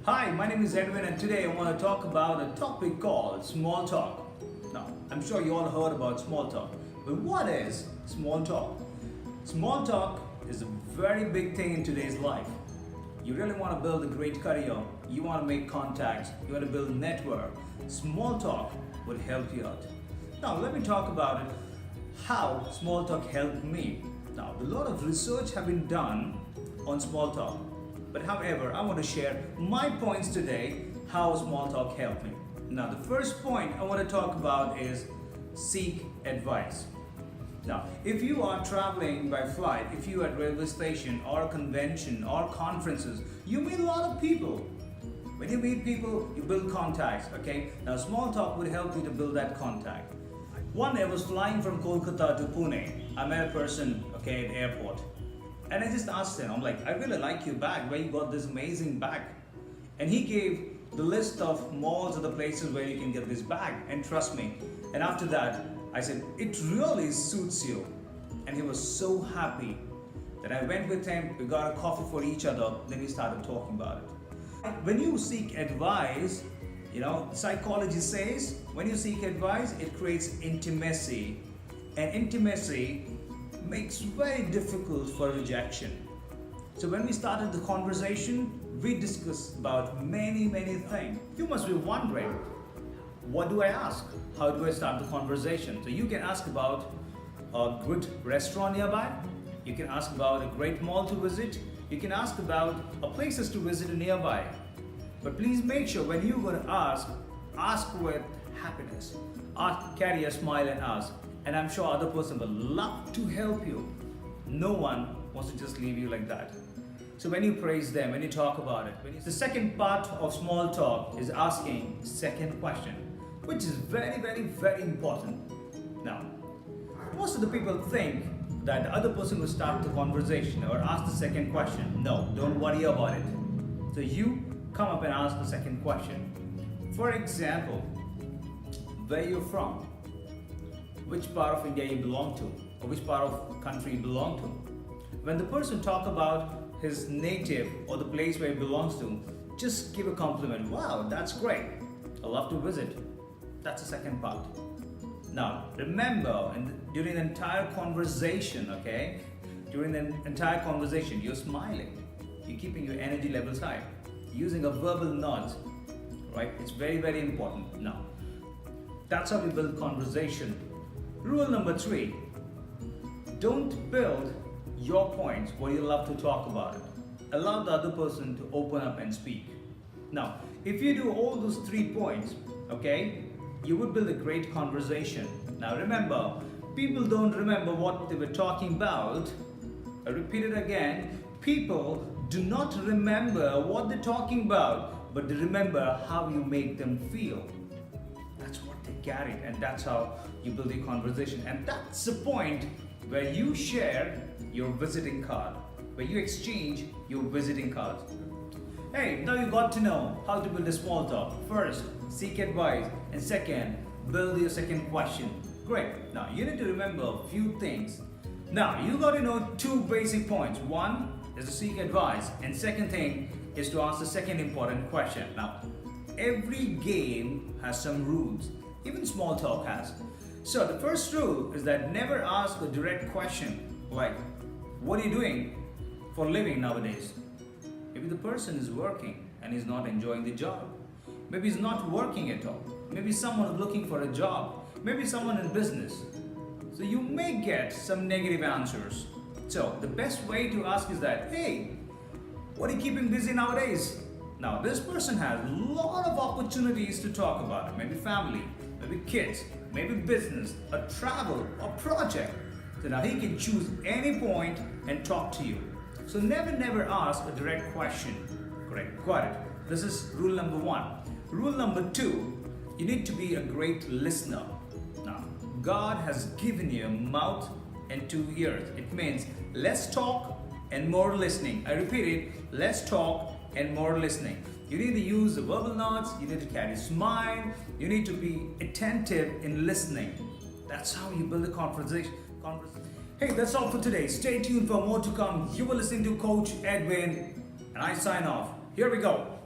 Hi, my name is Edwin, and today I want to talk about a topic called small talk. Now, I'm sure you all heard about small talk, but what is small talk? Small talk is a very big thing in today's life. You really want to build a great career, you want to make contacts, you want to build a network. Small talk would help you out. Now, let me talk about it. How small talk helped me. Now, a lot of research have been done on small talk. But however, I want to share my points today how small talk helped me. Now, the first point I want to talk about is seek advice. Now, if you are traveling by flight, if you are at railway station or convention or conferences, you meet a lot of people. When you meet people, you build contacts, okay? Now, small talk would help you to build that contact. One day I was flying from Kolkata to Pune. I met a person, okay, at the airport. And I just asked him, I'm like, I really like your bag, where you got this amazing bag. And he gave the list of malls or the places where you can get this bag. And trust me, and after that, I said, it really suits you. And he was so happy that I went with him, we got a coffee for each other, then we started talking about it. When you seek advice, psychology says, when you seek advice, it creates intimacy. And intimacy makes very difficult for rejection. So when we started the conversation, we discussed about many things. You must be wondering, what do I ask? How do I start the conversation? So you can ask about a good restaurant nearby. You can ask about a great mall to visit. You can ask about places to visit nearby. But please make sure when you're going to ask with happiness. Carry a smile and ask. And I'm sure other person will love to help you. No one wants to just leave you like that. So when you praise them, when you talk about it, the second part of small talk is asking second question, which is very important. Now, most of the people think that the other person will start the conversation or ask the second question. No, don't worry about it. So you come up and ask the second question. For example, where you're from, which part of India you belong to, or which part of country you belong to. When the person talk about his native or the place where he belongs to, just give a compliment. Wow, that's great. I love to visit. That's the second part. Now, remember, during the entire conversation, okay? During the entire conversation, you're smiling. You're keeping your energy levels high. Using a verbal nod, right? It's very important. Now, that's how we build conversation. Rule number 3, don't build your points what you love to talk about it. Allow the other person to open up and speak. Now, if you do all those 3 points, okay, you would build a great conversation. Now remember, people don't remember what they were talking about. I repeat it again, people do not remember what they're talking about, but they remember how you make them feel. That's what they carry, and that's how you build a conversation. And that's the point where you share your visiting card, where you exchange your visiting cards. Hey, now you got to know how to build a small talk. First, seek advice, and second, build your second question. Great. Now you need to remember a few things. Now you got to know 2 basic points. One is to seek advice, and second thing is to ask the second important question. Now, every game has some rules, even small talk has. So the first rule is that never ask a direct question like, what are you doing for a living nowadays? Maybe the person is working and is not enjoying the job. Maybe he's not working at all. Maybe someone is looking for a job. Maybe someone in business. So you may get some negative answers. So the best way to ask is that, hey, what are you keeping busy nowadays? Now, this person has a lot of opportunities to talk about. Maybe family, maybe kids, maybe business, a travel, a project. So now he can choose any point and talk to you. So never ask a direct question. Correct, got it. This is rule number 1. Rule number 2, you need to be a great listener. Now, God has given you a mouth and 2 ears. It means less talk and more listening. I repeat it, less talk and more listening. You need to use the verbal nods, you need to carry a smile, you need to be attentive in listening. That's how you build a conversation. Hey, that's all for today. Stay tuned for more to come. You were listening to Coach Edwin, and I sign off. Here we go.